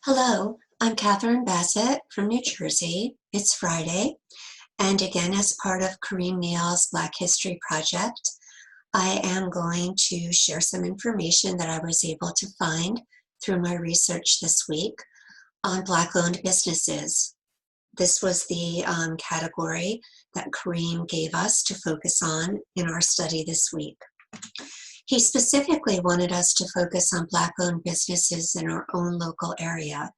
Hello, I'm Catherine Bassett from New Jersey. It's Friday, and again, as part of Kareem Neal's Black History Project, I am going to share some information that I was able to find through my research this week on Black-owned businesses. This was the category that Kareem gave us to focus on in our study this week. He specifically wanted us to focus on Black-owned businesses in our own local area.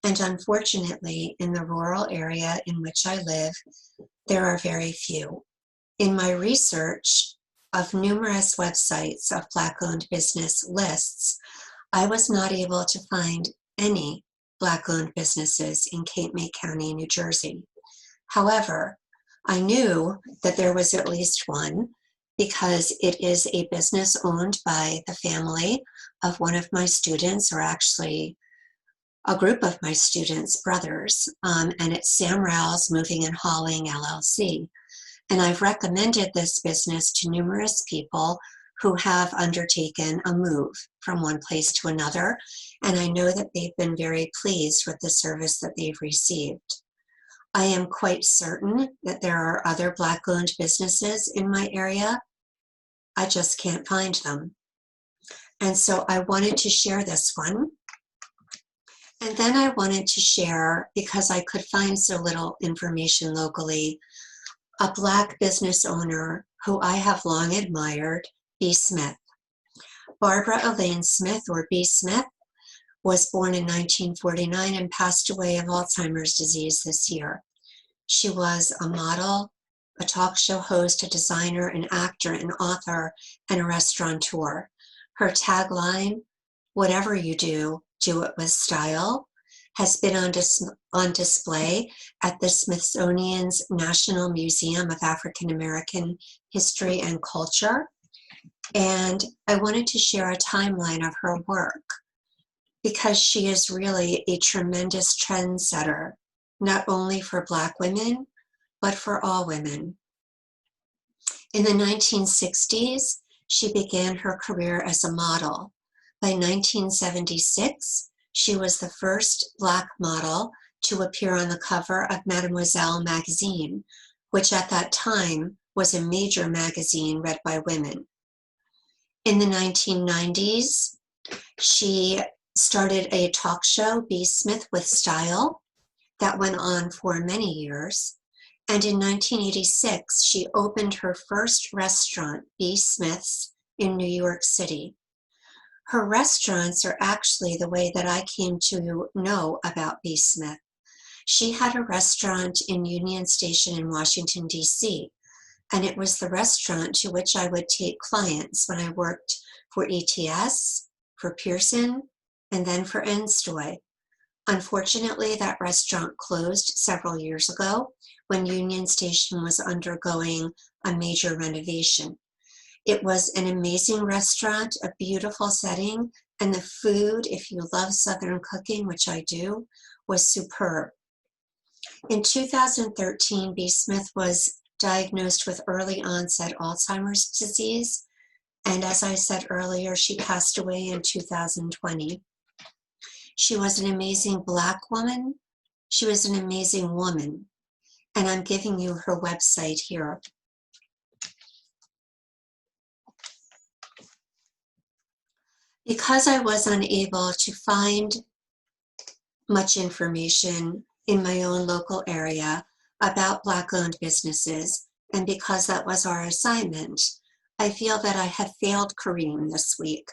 And unfortunately, in the rural area in which I live, there are very few. In my research of numerous websites of Black-owned business lists, I was not able to find any Black-owned businesses in Cape May County, New Jersey. However, I knew that there was at least one because it is a business owned by the family of one of my students, or actually a group of my students' brothers, and it's Sam Rouse Moving and Hauling LLC. And I've recommended this business to numerous people who have undertaken a move from one place to another, and I know that they've been very pleased with the service that they've received. I am quite certain that there are other Black-owned businesses in my area. I just can't find them. And so I wanted to share this one. And then I wanted to share, because I could find so little information locally, a Black business owner who I have long admired, B. Smith. Barbara Elaine Smith, or B. Smith, was born in 1949 and passed away of Alzheimer's disease this year. She was a model, a talk show host, a designer, an actor, an author, and a restaurateur. Her tagline, "Whatever you do it with style," has been on display at the Smithsonian's National Museum of African American History and Culture. And I wanted to share a timeline of her work because she is really a tremendous trendsetter, not only for Black women, but for all women. In the 1960s, she began her career as a model. By 1976, she was the first Black model to appear on the cover of Mademoiselle magazine, which at that time was a major magazine read by women. In the 1990s, she started a talk show, B. Smith with Style, that went on for many years. And in 1986, she opened her first restaurant, B. Smith's, in New York City. Her restaurants are actually the way that I came to know about B. Smith. She had a restaurant in Union Station in Washington, D.C., and it was the restaurant to which I would take clients when I worked for ETS, for Pearson, and then for Enstoy. Unfortunately, that restaurant closed several years ago when Union Station was undergoing a major renovation. It was an amazing restaurant, a beautiful setting, and the food, if you love Southern cooking, which I do, was superb. In 2013, B. Smith was diagnosed with early onset Alzheimer's disease, and as I said earlier, she passed away in 2020. She was an amazing Black woman. She was an amazing woman, and I'm giving you her website here. Because I was unable to find much information in my own local area about Black-owned businesses, and because that was our assignment, I feel that I have failed Kareem this week.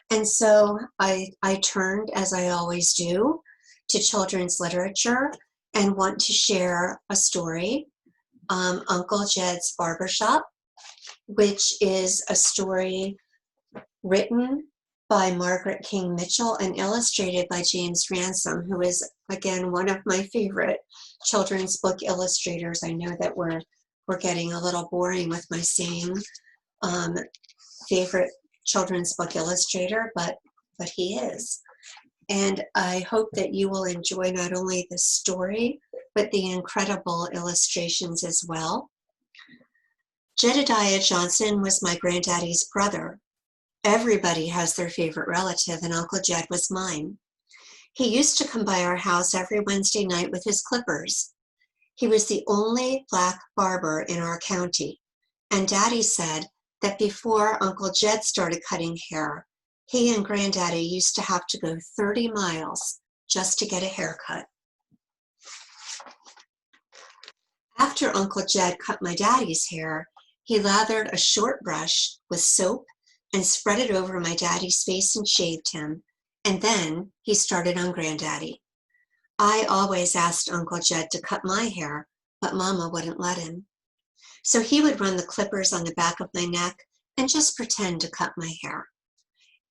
And so I turned, as I always do, to children's literature and want to share a story, Uncle Jed's Barbershop, which is a story written by Margaret King Mitchell and illustrated by James Ransom, who is, again, one of my favorite children's book illustrators. I know that we're getting a little boring with my same favorite children's book illustrator, but he is. And I hope that you will enjoy not only the story, but the incredible illustrations as well. Jedediah Johnson was my granddaddy's brother. Everybody has their favorite relative, and Uncle Jed was mine. He used to come by our house every Wednesday night with his clippers. He was the only black barber in our county, and Daddy said that before Uncle Jed started cutting hair, he and Granddaddy used to have to go 30 miles just to get a haircut. After Uncle Jed cut my daddy's hair, he lathered a short brush with soap and spread it over my daddy's face and shaved him, and then he started on Granddaddy. I always asked Uncle Jed to cut my hair, but Mama wouldn't let him. So he would run the clippers on the back of my neck and just pretend to cut my hair.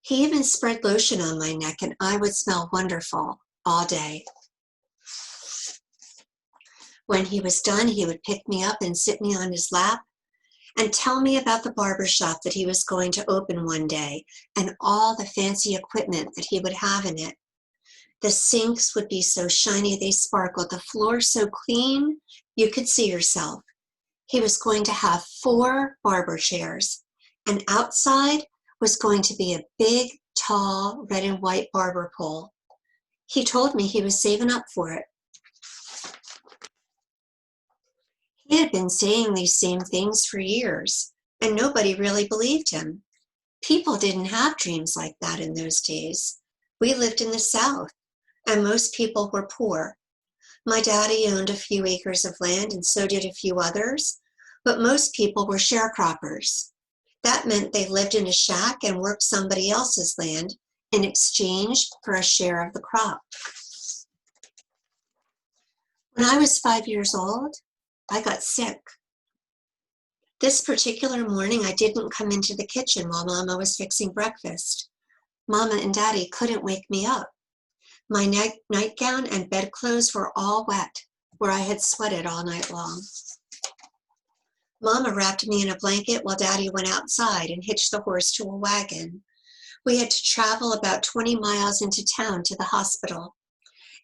He even spread lotion on my neck and I would smell wonderful all day. When he was done, he would pick me up and sit me on his lap and tell me about the barber shop that he was going to open one day and all the fancy equipment that he would have in it. The sinks would be so shiny they sparkled, the floor so clean you could see yourself. He was going to have 4 barber chairs, and outside was going to be a big, tall, red and white barber pole. He told me he was saving up for it. He had been saying these same things for years, and nobody really believed him. People didn't have dreams like that in those days. We lived in the South, and most people were poor. My daddy owned a few acres of land, and so did a few others, but most people were sharecroppers. That meant they lived in a shack and worked somebody else's land in exchange for a share of the crop. When I was 5 years old, I got sick. This particular morning, I didn't come into the kitchen while Mama was fixing breakfast. Mama and Daddy couldn't wake me up. My nightgown and bedclothes were all wet, where I had sweated all night long. Mama wrapped me in a blanket while Daddy went outside and hitched the horse to a wagon. We had to travel about 20 miles into town to the hospital.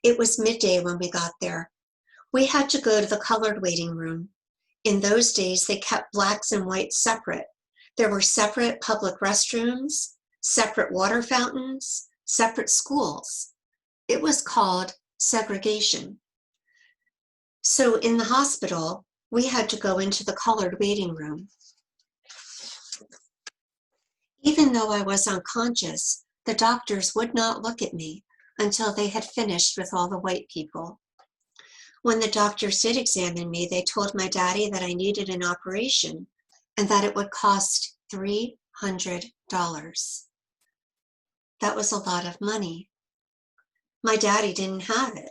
It was midday when we got there. We had to go to the colored waiting room. In those days, they kept blacks and whites separate. There were separate public restrooms, separate water fountains, separate schools. It was called segregation. So in the hospital, we had to go into the colored waiting room. Even though I was unconscious, the doctors would not look at me until they had finished with all the white people. When the doctors did examine me, they told my daddy that I needed an operation and that it would cost $300. That was a lot of money. My daddy didn't have it,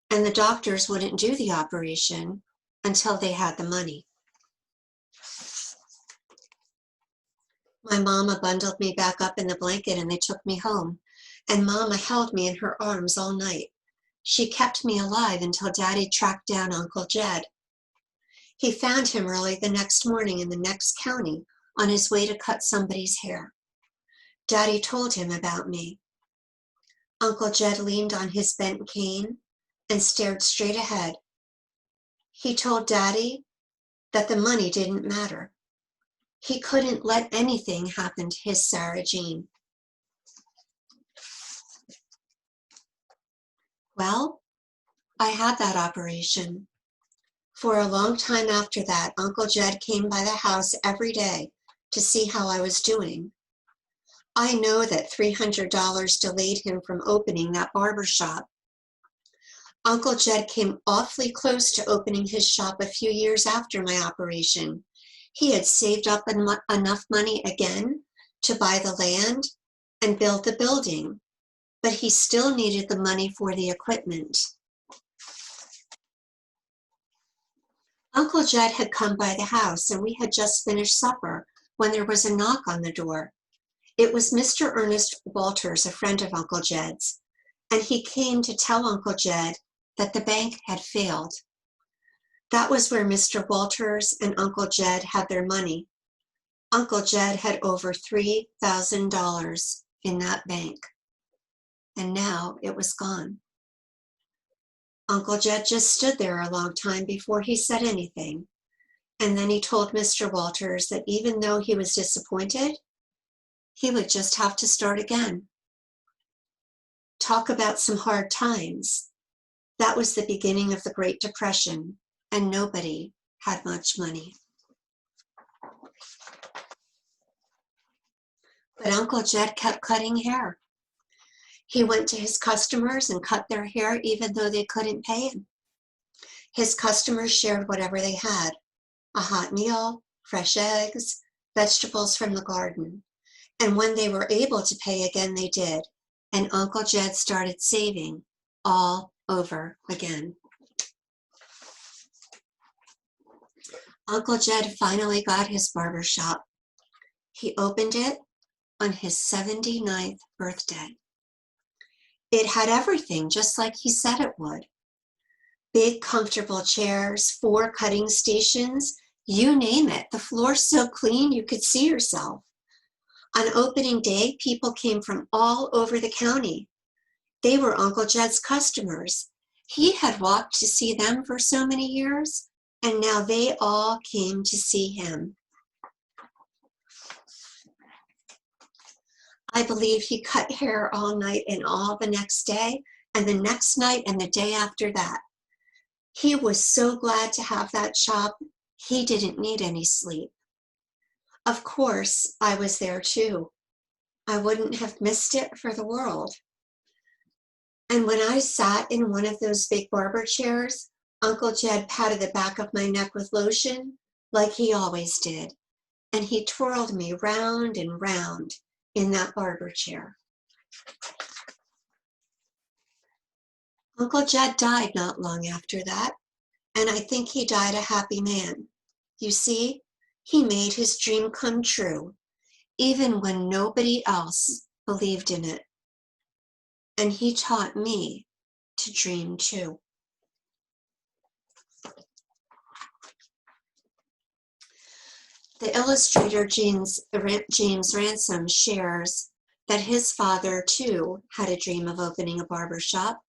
and the doctors wouldn't do the operation until they had the money. My mama bundled me back up in the blanket and they took me home, and Mama held me in her arms all night. She kept me alive until Daddy tracked down Uncle Jed. He found him early the next morning in the next county on his way to cut somebody's hair. Daddy told him about me. Uncle Jed leaned on his bent cane and stared straight ahead. He told Daddy that the money didn't matter. He couldn't let anything happen to his Sarah Jean. Well, I had that operation. For a long time after that, Uncle Jed came by the house every day to see how I was doing. I know that $300 delayed him from opening that barber shop. Uncle Jed came awfully close to opening his shop a few years after my operation. He had saved up enough money again to buy the land and build the building, but he still needed the money for the equipment. Uncle Jed had come by the house and we had just finished supper when there was a knock on the door. It was Mr. Ernest Walters, a friend of Uncle Jed's, and he came to tell Uncle Jed that the bank had failed. That was where Mr. Walters and Uncle Jed had their money. Uncle Jed had over $3,000 in that bank, and now it was gone. Uncle Jed just stood there a long time before he said anything, and then he told Mr. Walters that even though he was disappointed, he would just have to start again. Talk about some hard times. That was the beginning of the Great Depression, and nobody had much money. But Uncle Jed kept cutting hair. He went to his customers and cut their hair even though they couldn't pay him. His customers shared whatever they had, a hot meal, fresh eggs, vegetables from the garden. And when they were able to pay again, they did. And Uncle Jed started saving all over again. Uncle Jed finally got his barber shop. He opened it on his 79th birthday. It had everything just like he said it would. Big, comfortable chairs, 4 cutting stations, you name it. The floor's so clean you could see yourself. On opening day, people came from all over the county. They were Uncle Jed's customers. He had walked to see them for so many years, and now they all came to see him. I believe he cut hair all night and all the next day, and the next night and the day after that. He was so glad to have that shop, he didn't need any sleep. Of course, I was there too. I wouldn't have missed it for the world. And when I sat in one of those big barber chairs, Uncle Jed patted the back of my neck with lotion, like he always did, and he twirled me round and round in that barber chair. Uncle Jed died not long after that, and I think he died a happy man. You see, he made his dream come true, even when nobody else believed in it. And he taught me to dream too. The illustrator James Ransom shares that his father too had a dream of opening a barber shop,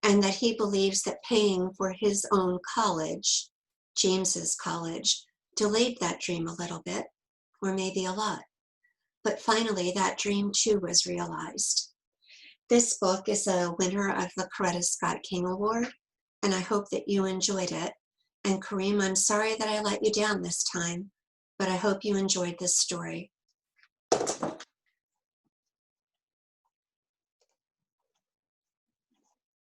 and that he believes that paying for his own college, James's college, delayed that dream a little bit, or maybe a lot. But finally, that dream too was realized. This book is a winner of the Coretta Scott King Award, and I hope that you enjoyed it. And Kareem, I'm sorry that I let you down this time, but I hope you enjoyed this story.